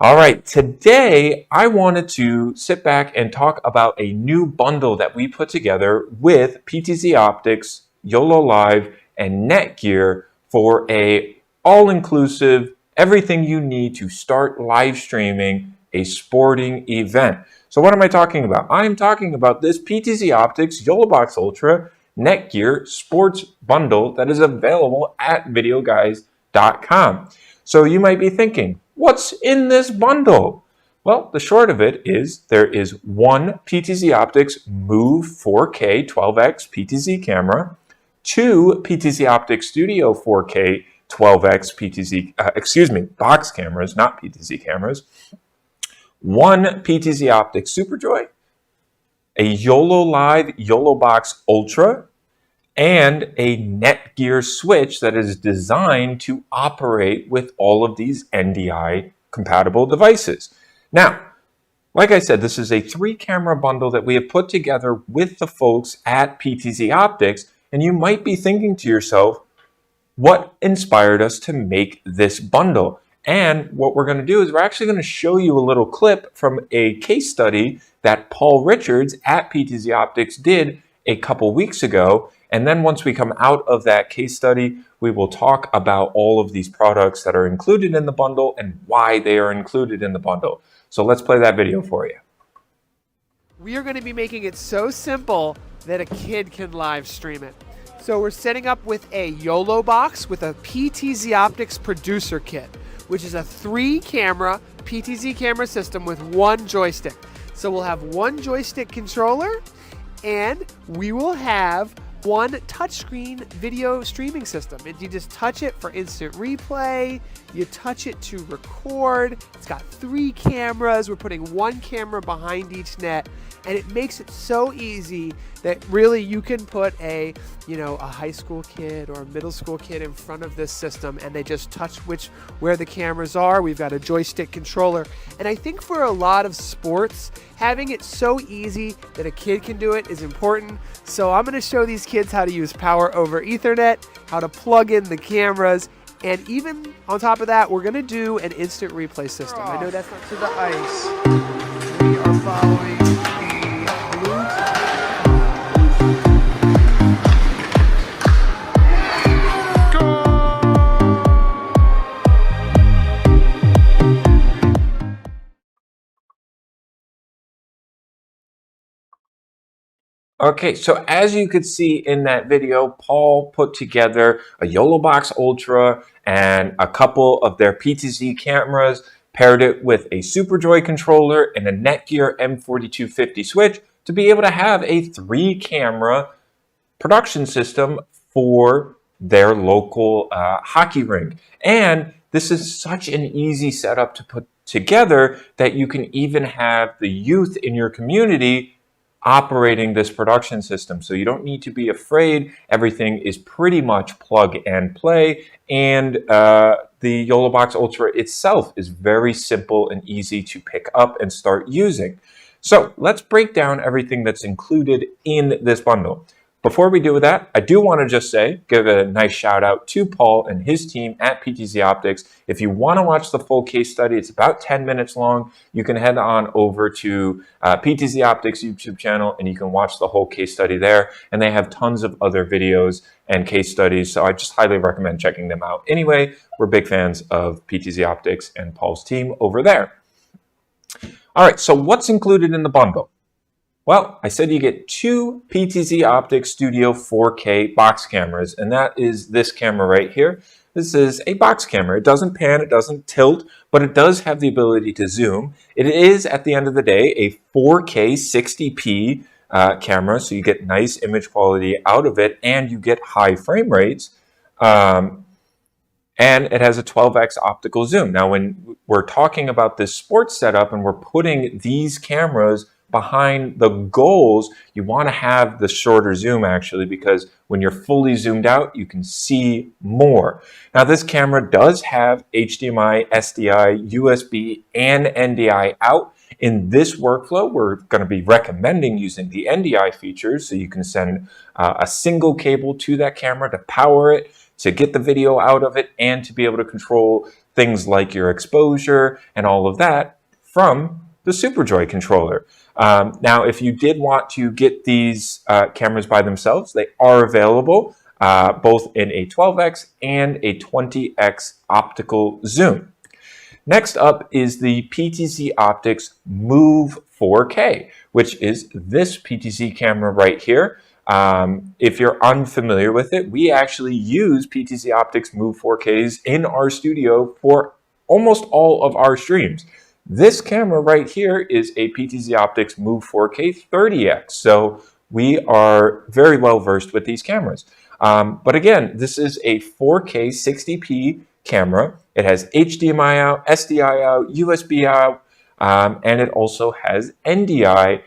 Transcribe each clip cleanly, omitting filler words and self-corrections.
All right, today I wanted to sit back and talk about a new bundle that we put together with PTZOptics, YOLO Live, and NETGEAR for a all-inclusive, everything you need to start live streaming a sporting event. So what am I talking about? I'm talking about this PTZOptics YoloBox Ultra NETGEAR Sports Bundle that is available at Videoguys.com. So you might be thinking, what's in this bundle? Well, the short of it is there is one PTZOptics Move 4K 12x PTZ camera, two PTZOptics Studio 4K 12x box cameras, not PTZ cameras, one PTZOptics SuperJoy, a YOLO Live YoloBox Ultra, and a NETGEAR switch that is designed to operate with all of these NDI compatible devices. Now, like I said, this is a 3-camera bundle that we have put together with the folks at PTZOptics, and you might be thinking to yourself, what inspired us to make this bundle? And what we're going to do is we're actually going to show you a little clip from a case study that Paul Richards at PTZOptics did a couple weeks ago. And then once we come out of that case study, we will talk about all of these products that are included in the bundle and why they are included in the bundle. So let's play that video for you. We are going to be making it so simple that a kid can live stream it. So we're setting up with a YoloBox with a PTZOptics producer kit, which is a 3-camera PTZ camera system with 1 joystick. So we'll have 1 joystick controller, and we will have 1 touchscreen video streaming system. And you just touch it for instant replay, you touch it to record. It's got 3 cameras. We're putting 1 camera behind each net, and it makes it so easy that really you can put a high school kid or a middle school kid in front of this system, and they just touch where the cameras are. We've got a joystick controller, and I think for a lot of sports, having it so easy that a kid can do it is important. So I'm going to show these kids how to use power over Ethernet, how to plug in the cameras, and even on top of that, we're going to do an instant replay system. I know that's not to the ice. We are following the Okay, so as you could see in that video, Paul put together a YoloBox Ultra and a couple of their PTZ cameras, paired it with a SuperJoy controller and a NETGEAR M4250 switch to be able to have a 3-camera production system for their local hockey rink. And this is such an easy setup to put together that you can even have the youth in your community operating this production system. So you don't need to be afraid. Everything is pretty much plug and play. And the YoloBox Ultra itself is very simple and easy to pick up and start using. So let's break down everything that's included in this bundle. Before we do that, I do want to just give a nice shout out to Paul and his team at PTZOptics. If you want to watch the full case study, it's about 10 minutes long. You can head on over to PTZOptics YouTube channel and you can watch the whole case study there. And they have tons of other videos and case studies, so I just highly recommend checking them out. Anyway, we're big fans of PTZOptics and Paul's team over there. All right, so what's included in the bundle? Well, I said you get 2 PTZOptics Studio 4K box cameras, and that is this camera right here. This is a box camera. It doesn't pan, it doesn't tilt, but it does have the ability to zoom. It is, at the end of the day, a 4K 60p camera, so you get nice image quality out of it, and you get high frame rates. And it has a 12x optical zoom. Now, when we're talking about this sports setup and we're putting these cameras behind the goals, you want to have the shorter zoom actually, because when you're fully zoomed out, you can see more. Now, this camera does have HDMI, SDI, USB, and NDI out. In this workflow, we're going to be recommending using the NDI features, so you can send a single cable to that camera to power it, to get the video out of it, and to be able to control things like your exposure and all of that from the SuperJoy controller. Now, if you did want to get these cameras by themselves, they are available both in a 12x and a 20x optical zoom. Next up is the PTZOptics Move 4K, which is this PTZ camera right here. If you're unfamiliar with it, we actually use PTZOptics Move 4Ks in our studio for almost all of our streams. This camera right here is a PTZOptics Move 4K 30x, so we are very well versed with these cameras. But again, this is a 4K 60p camera. It has HDMI out, SDI out, USB out, and it also has NDI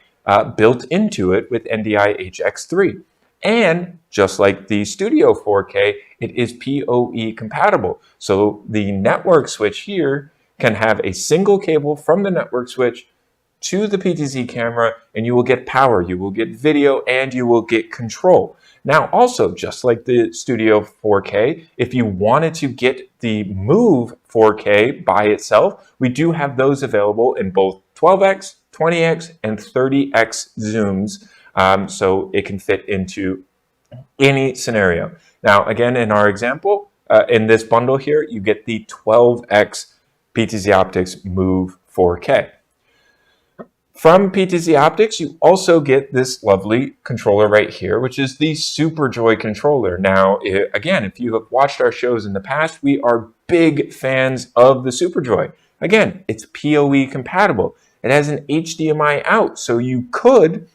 built into it with NDI-HX3. And just like the Studio 4K, it is PoE compatible. So the network switch here can have a single cable from the network switch to the PTZ camera, and you will get power, you will get video, and you will get control. Now, also, just like the Studio 4K, if you wanted to get the Move 4K by itself, we do have those available in both 12x, 20x, and 30x zooms, so it can fit into any scenario. Now, again, in our example, in this bundle here, you get the 12x PTZOptics Move 4K. From PTZOptics, you also get this lovely controller right here, which is the SuperJoy controller. Now, again, if you have watched our shows in the past, we are big fans of the SuperJoy. Again, it's PoE compatible. It has an HDMI out, so you could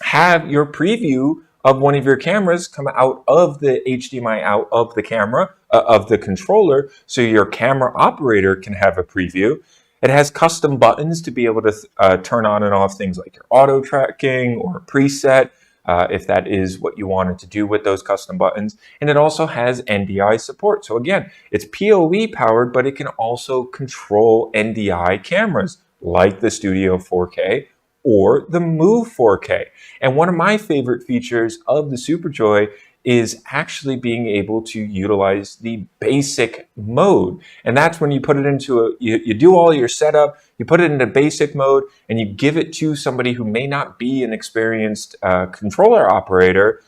have your preview of one of your cameras come out of the HDMI out of the camera, of the controller, so your camera operator can have a preview. It has custom buttons to be able to turn on and off things like your auto tracking or preset, if that is what you wanted to do with those custom buttons. And it also has NDI support. So again, it's PoE powered, but it can also control NDI cameras like the Studio 4K or the Move 4K. And one of my favorite features of the SuperJoy is actually being able to utilize the basic mode. And that's when you put it into you do all your setup, you put it into basic mode, and you give it to somebody who may not be an experienced controller operator,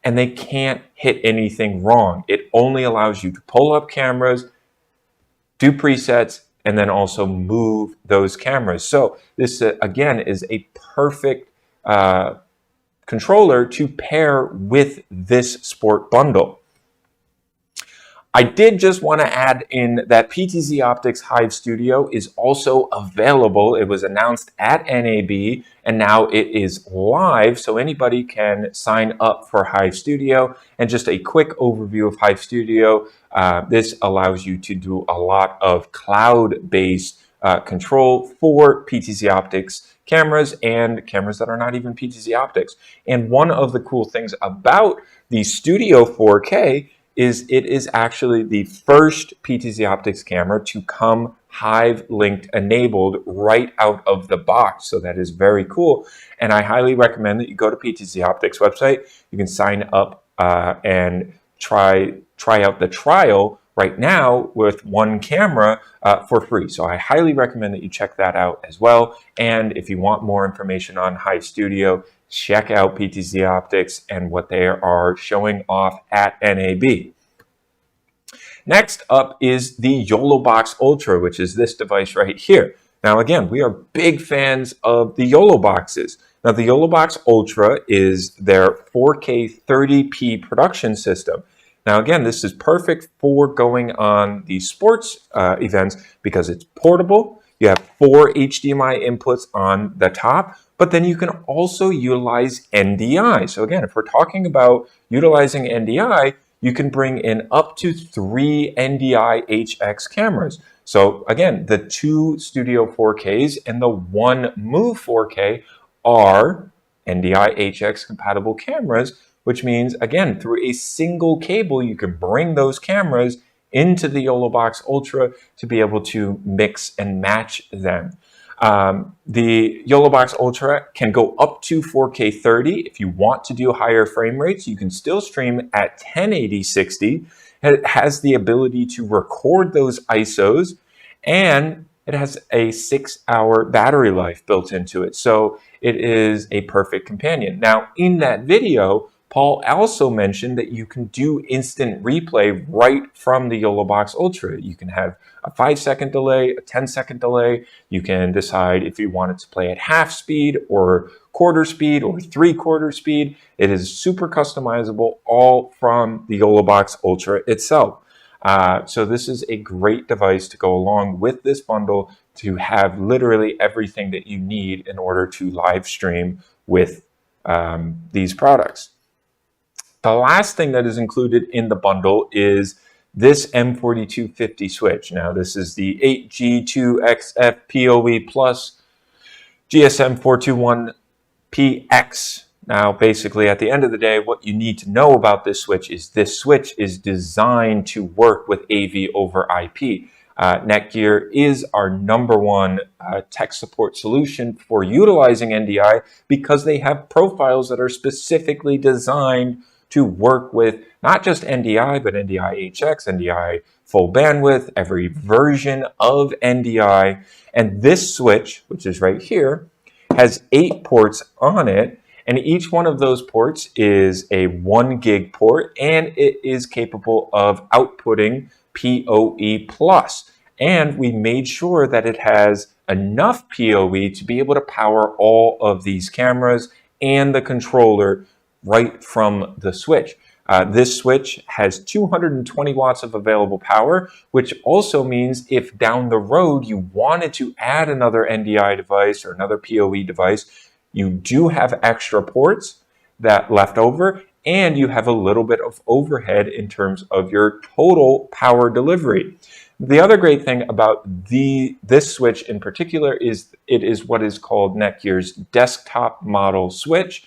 and they can't hit anything wrong. It only allows you to pull up cameras, do presets, and then also move those cameras. So this, again, is a perfect controller to pair with this sport bundle. I did just want to add in that PTZOptics Hive Studio is also available. It was announced at NAB and now it is live, so anybody can sign up for Hive Studio. And just a quick overview of Hive Studio, this allows you to do a lot of cloud-based control for PTZOptics cameras and cameras that are not even PTZOptics. And one of the cool things about the Studio 4K is it is actually the first PTZOptics camera to come Hive linked enabled right out of the box. So that is very cool. And I highly recommend that you go to PTZOptics website. You can sign up and try out the trial right now with one camera for free. So I highly recommend that you check that out as well. And if you want more information on Hive Studio, check out PTZOptics and what they are showing off at NAB. Next up is the YoloBox Ultra, which is this device right here. Now again, we are big fans of the YoloBoxes. Now the YoloBox Ultra is their 4K 30p production system. Now again, this is perfect for going on the sports events because it's portable. You have 4 HDMI inputs on the top, but then you can also utilize NDI. So again, if we're talking about utilizing NDI, you can bring in up to 3 NDI-HX cameras. So again, the 2 Studio 4Ks and the 1 Move 4K are NDI-HX compatible cameras, which means, again, through a single cable, you can bring those cameras into the YoloBox Ultra to be able to mix and match them. The YoloBox Ultra can go up to 4K 30. If you want to do higher frame rates, you can still stream at 1080 60. It has the ability to record those ISOs, and it has a 6-hour battery life built into it. So it is a perfect companion. Now, in that video, Paul also mentioned that you can do instant replay right from the YoloBox Ultra. You can have a 5-second delay, a 10-second delay. You can decide if you want it to play at half speed or quarter speed or 3/4 speed. It is super customizable, all from the YoloBox Ultra itself. So this is a great device to go along with this bundle to have literally everything that you need in order to live stream with these products. The last thing that is included in the bundle is this M4250 switch. Now, this is the 8G2XF PoE Plus GSM 421PX. Now, basically, at the end of the day, what you need to know about this switch is designed to work with AV over IP. NETGEAR is our #1 tech support solution for utilizing NDI because they have profiles that are specifically designed to work with not just NDI, but NDI-HX, NDI full bandwidth, every version of NDI. And this switch, which is right here, has 8 ports on it. And each one of those ports is a 1 gig port, and it is capable of outputting PoE+. And we made sure that it has enough PoE to be able to power all of these cameras and the controller right from the switch. This switch has 220 watts of available power, which also means if down the road you wanted to add another NDI device or another PoE device, you do have extra ports that left over, and you have a little bit of overhead in terms of your total power delivery. The other great thing about this switch in particular is it is what is called NETGEAR's desktop model switch,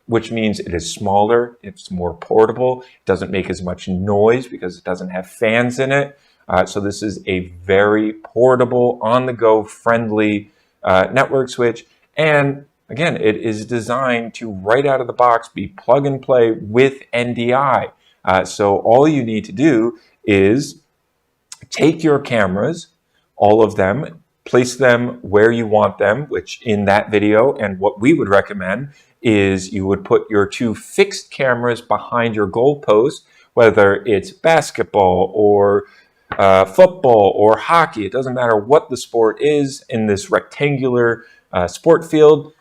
which means it is smaller, it's more portable, it doesn't make as much noise because it doesn't have fans in it. So this is a very portable, on-the-go friendly network switch. And again, it is designed to, right out of the box, be plug and play with NDI. So all you need to do is take your cameras, all of them, place them where you want them, which in that video, and what we would recommend is you would put your 2 fixed cameras behind your goalpost, whether it's basketball or football or hockey. It doesn't matter what the sport is in this rectangular sport field.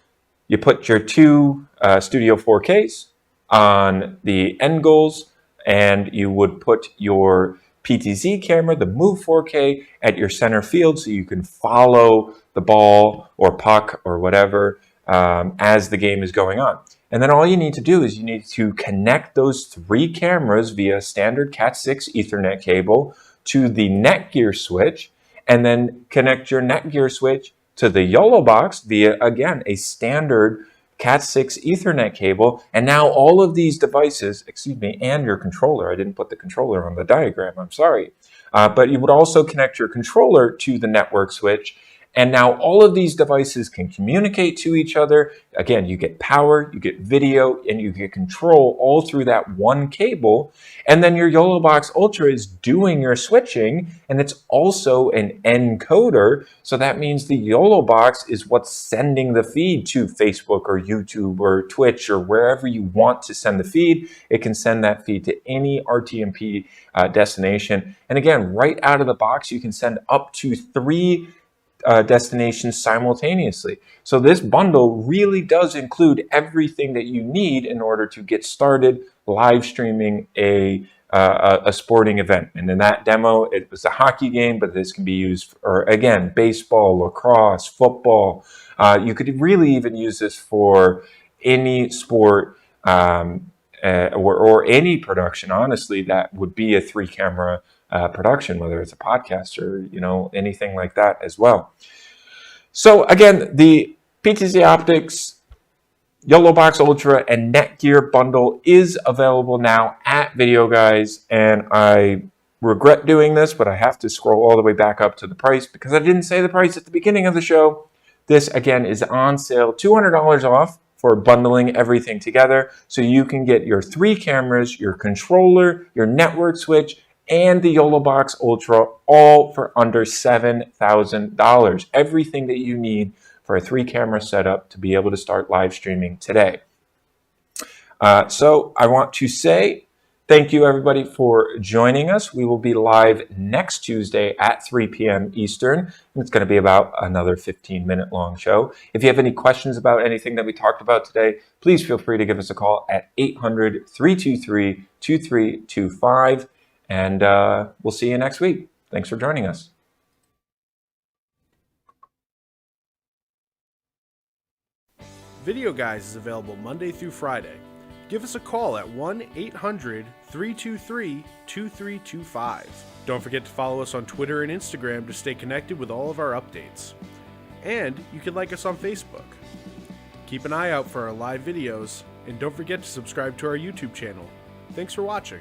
You put your 2 Studio 4Ks on the end goals, and you would put your PTZ camera, the Move 4K, at your center field so you can follow the ball or puck or whatever as the game is going on. And then all you need to do is you need to connect those 3 cameras via standard Cat6 Ethernet cable to the NETGEAR switch, and then connect your NETGEAR switch to the YoloBox via, again, a standard Cat6 Ethernet cable. And now all of these devices, and your controller, I didn't put the controller on the diagram, I'm sorry. But you would also connect your controller to the network switch. And now all of these devices can communicate to each other. Again, you get power, you get video, and you get control all through that one cable. And then your YoloBox Ultra is doing your switching, and it's also an encoder. So that means the YoloBox is what's sending the feed to Facebook or YouTube or Twitch or wherever you want to send the feed. It can send that feed to any RTMP destination. And again, right out of the box, you can send up to 3 destinations simultaneously. So this bundle really does include everything that you need in order to get started live streaming a sporting event. And in that demo, it was a hockey game, but this can be used for, again, baseball, lacrosse, football. You could really even use this for any sport or any production, honestly, that would be a 3-camera production, whether it's a podcast or anything like that as well. So again, the PTZOptics YoloBox Ultra and NETGEAR bundle is available now at Videoguys, and I regret doing this, but I have to scroll all the way back up to the price because I didn't say the price at the beginning of the show. This again is on sale, $200 off for bundling everything together, so you can get your 3 cameras, your controller, your network switch, and the YoloBox Ultra, all for under $7,000. Everything that you need for a 3-camera setup to be able to start live streaming today. So I want to say thank you, everybody, for joining us. We will be live next Tuesday at 3 p.m. Eastern, and it's going to be about another 15-minute long show. If you have any questions about anything that we talked about today, please feel free to give us a call at 800-323-2325, and we'll see you next week. Thanks for joining us. Videoguys is available Monday through Friday. Give us a call at 1-800-323-2325. Don't forget to follow us on Twitter and Instagram to stay connected with all of our updates. And you can like us on Facebook. Keep an eye out for our live videos, and don't forget to subscribe to our YouTube channel. Thanks for watching.